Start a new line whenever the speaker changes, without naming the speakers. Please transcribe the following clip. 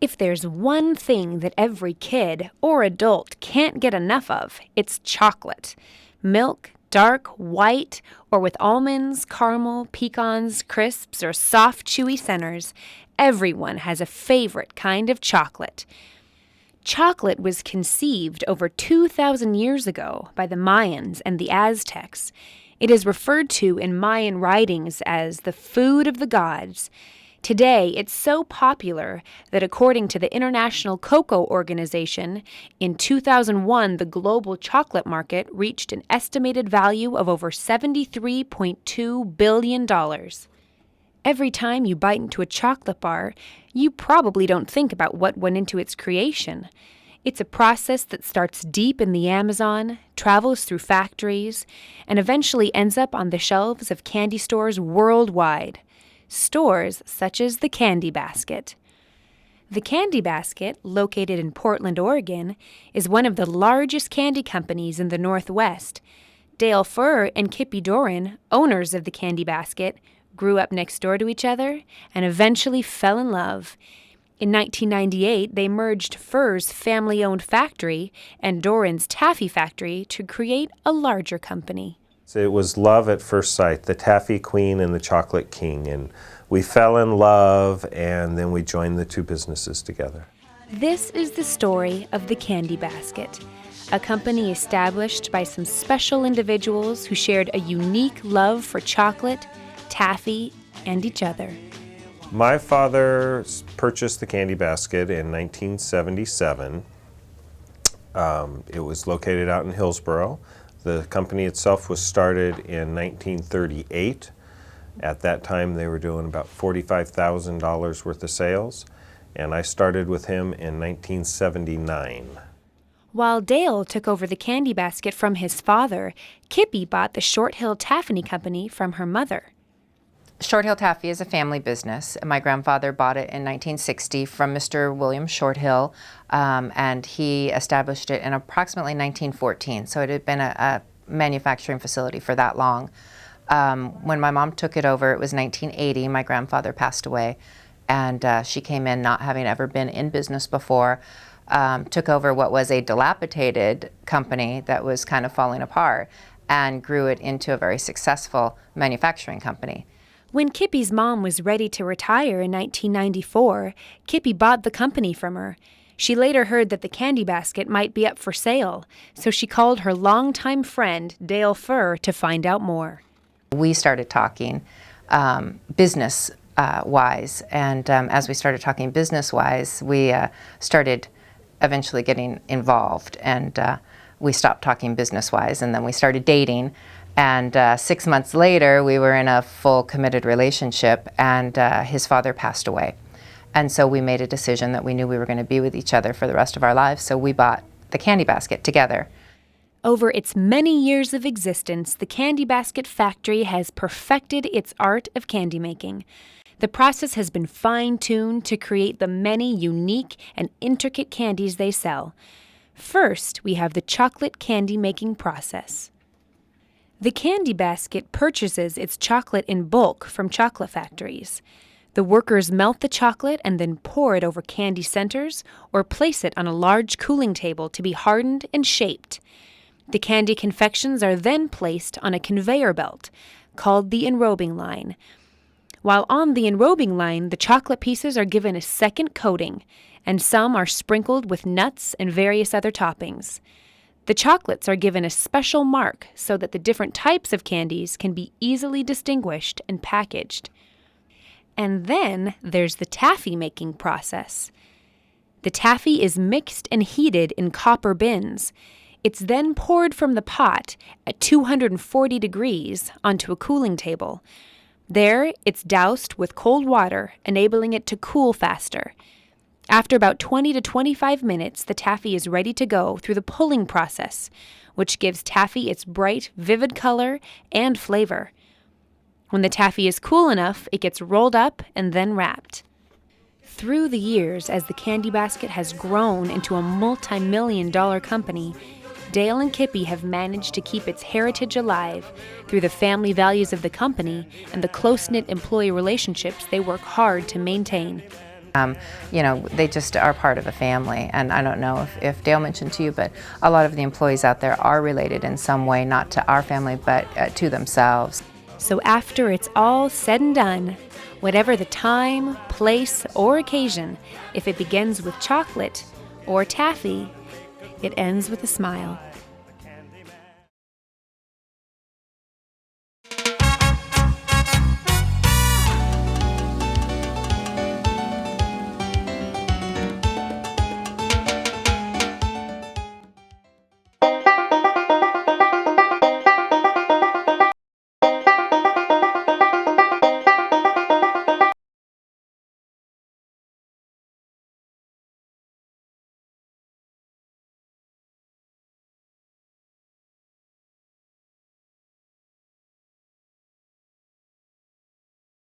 If there's one thing that every kid or adult can't get enough of, it's chocolate. Milk, dark, white, or with almonds, caramel, pecans, crisps, or soft, chewy centers, everyone has a favorite kind of chocolate. Chocolate was conceived over 2,000 years ago by the Mayans and the Aztecs. It is referred to in Mayan writings as the food of the gods. Today, it's so popular that according to the International Cocoa Organization, in 2001, the global chocolate market reached an estimated value of over $73.2 billion. Every time you bite into a chocolate bar, you probably don't think about what went into its creation. It's a process that starts deep in the Amazon, travels through factories, and eventually ends up on the shelves of candy stores worldwide. Stores such as the Candy Basket. The Candy Basket, located in Portland, Oregon, is one of the largest candy companies in the Northwest. Dale Furr and Kippy Doran, owners of the Candy Basket, grew up next door to each other and eventually fell in love. In 1998, they merged Furr's family-owned factory and Doran's taffy factory to create a larger company.
So it was love at first sight, the taffy queen and the chocolate king. And we fell in love, and then we joined the two businesses together.
This is the story of the Candy Basket, a company established by some special individuals who shared a unique love for chocolate, taffy, and each other.
My father purchased the Candy Basket in 1977. It was located out in Hillsboro. The company itself was started in 1938. At that time, they were doing about $45,000 worth of sales, and I started with him in 1979.
While Dale took over the Candy Basket from his father, Kippy bought the Short Hill Taffy Company from her mother.
Short Hill Taffy is a family business. My grandfather bought it in 1960 from Mr. William Shorthill, and he established it in approximately 1914. So it had been a manufacturing facility for that long. When my mom took it over, it was 1980. My grandfather passed away, and she came in not having ever been in business before, took over what was a dilapidated company that was kind of falling apart, and grew it into a very successful manufacturing company.
When Kippy's mom was ready to retire in 1994, Kippy bought the company from her. She later heard that the Candy Basket might be up for sale, so she called her longtime friend, Dale Furr, to find out more.
We started talking business-wise, and as we started talking business-wise, we started eventually getting involved, and we stopped talking business-wise, and then we started dating. And 6 months later, we were in a full committed relationship, and his father passed away. And so we made a decision that we knew we were going to be with each other for the rest of our lives, so we bought the Candy Basket together.
Over its many years of existence, the Candy Basket factory has perfected its art of candy making. The process has been fine-tuned to create the many unique and intricate candies they sell. First, we have the chocolate candy making process. The Candy Basket purchases its chocolate in bulk from chocolate factories. The workers melt the chocolate and then pour it over candy centers or place it on a large cooling table to be hardened and shaped. The candy confections are then placed on a conveyor belt called the enrobing line. While on the enrobing line, the chocolate pieces are given a second coating, and some are sprinkled with nuts and various other toppings. The chocolates are given a special mark so that the different types of candies can be easily distinguished and packaged. And then there's the taffy making process. The taffy is mixed and heated in copper bins. It's then poured from the pot at 240 degrees onto a cooling table. There, it's doused with cold water, enabling it to cool faster. After about 20 to 25 minutes, the taffy is ready to go through the pulling process, which gives taffy its bright, vivid color and flavor. When the taffy is cool enough, it gets rolled up and then wrapped. Through the years, as the Candy Basket has grown into a multi-million-dollar company, Dale and Kippy have managed to keep its heritage alive through the family values of the company and the close-knit employee relationships they work hard to maintain.
They just are part of a family. And I don't know if Dale mentioned to you, but a lot of the employees out there are related in some way, not to our family, but to themselves.
So after it's all said and done, whatever the time, place, or occasion, if it begins with chocolate or taffy, it ends with a smile.